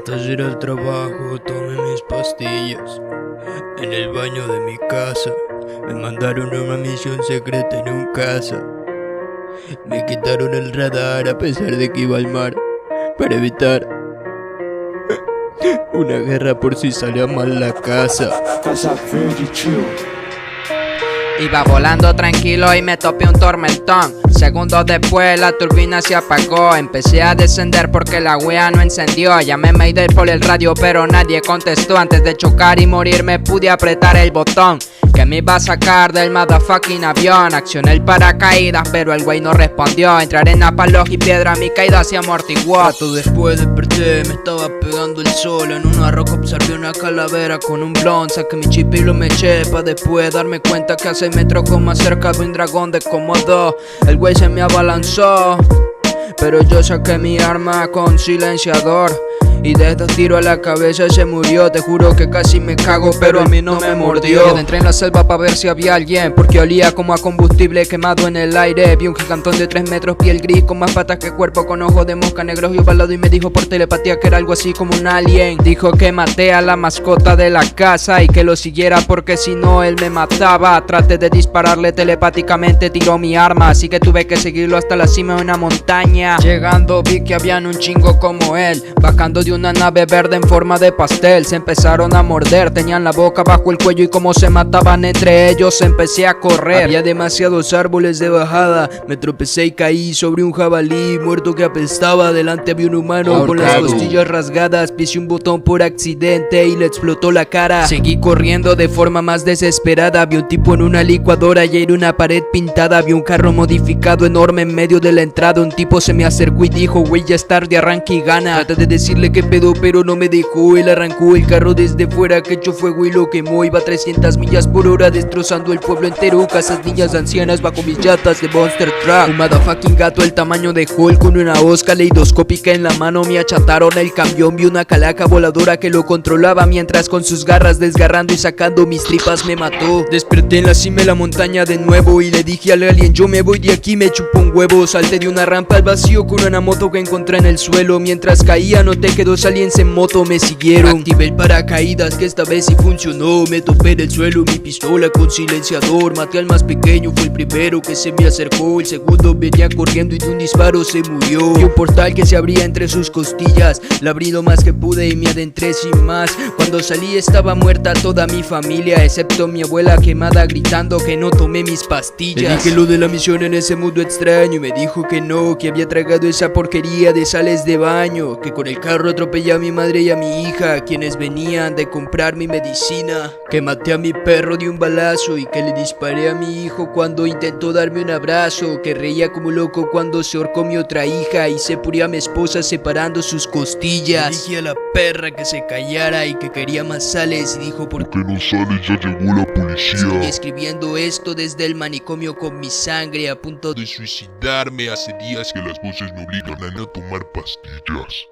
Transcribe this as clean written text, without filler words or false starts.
Antes de ir al trabajo tomé mis pastillas. En el baño de mi casa me mandaron a una misión secreta en un casa. Me quitaron el radar a pesar de que iba al mar para evitar una guerra por si salía mal la casa. Iba volando tranquilo y me topé un tormentón. Segundos después la turbina se apagó. Empecé a descender porque la wea no encendió. Llamé Mayday por el radio pero nadie contestó. Antes de chocar y morirme pude apretar el botón que me iba a sacar del motherfucking avión. Accioné el paracaídas pero el güey no respondió. Entre arena, palos y piedra mi caída se amortiguó. Rato después desperté, me estaba pegando el sol. En una roca observé una calavera con un blond. Saqué mi chip y lo me eché pa' después darme cuenta que a 6 metros más cerca de un dragón de Komodo. El güey se me abalanzó, pero yo saqué mi arma con silenciador y de 2 tiros a la cabeza se murió. Te juro que casi me cago, pero a mí no me mordió. Entré en la selva para ver si había alguien, porque olía como a combustible quemado en el aire. Vi un gigantón de 3 metros, piel gris, con más patas que cuerpo, con ojos de mosca negros y ovalado, y me dijo por telepatía que era algo así como un alien. Dijo que maté a la mascota de la casa y que lo siguiera porque si no él me mataba. Traté de dispararle telepáticamente, tiró mi arma, así que tuve que seguirlo hasta la cima de una montaña. Llegando vi que habían un chingo como él, bajando de una nave verde en forma de pastel. Se empezaron a morder, tenían la boca bajo el cuello y como se mataban entre ellos empecé a correr. Había demasiados árboles de bajada, me tropecé y caí sobre un jabalí muerto que apestaba. Delante había un humano con las costillas rasgadas. Pisé un botón por accidente y le explotó la cara. Seguí corriendo de forma más desesperada. Vi un tipo en una licuadora y en una pared pintada. Vi un carro modificado enorme en medio de la entrada. Un tipo se me acercó y dijo: güey, ya es tarde, arranque y gana. Traté de decirle que pedo, pero no me dejó. Él arrancó el carro desde fuera, que echó fuego y lo quemó. Iba a 300 millas por hora destrozando el pueblo entero. Casas, niñas, ancianas bajo mis llantas de Monster Truck. Un motherfucking gato el tamaño de Hulk con una osca leidoscópica en la mano me achataron el camión. Vi una calaca voladora que lo controlaba mientras con sus garras desgarrando y sacando mis tripas me mató. Desperté en la cima de la montaña de nuevo y le dije al alien: yo me voy de aquí, me chupo un huevo. Salté de una rampa al vacío con una moto que encontré en el suelo. Mientras caía noté que 2 aliens en moto me siguieron. Activé el paracaídas que esta vez sí funcionó. Me topé en el suelo mi pistola con silenciador. Maté al más pequeño, fue el primero que se me acercó. El segundo venía corriendo y de un disparo se murió. Vi un portal que se abría entre sus costillas. La abrí lo más que pude y me adentré sin más. Cuando salí estaba muerta toda mi familia, excepto mi abuela quemada gritando que no tomé mis pastillas. Le dije lo de la misión en ese mundo extraño y me dijo que no, que había tragado esa porquería de sales de baño, que con el carro atropellé a mi madre y a mi hija, quienes venían de comprar mi medicina, que maté a mi perro de un balazo y que le disparé a mi hijo cuando intentó darme un abrazo, que reía como loco cuando se ahorcó mi otra hija y se purió a mi esposa separando sus costillas. Le dije a la perra que se callara y que quería más sales y dijo: ¿por qué no sales? Ya llegó la policía. Estoy escribiendo esto desde el manicomio con mi sangre a punto de suicidarme. Hace días que las voces me obligan a no tomar pastillas.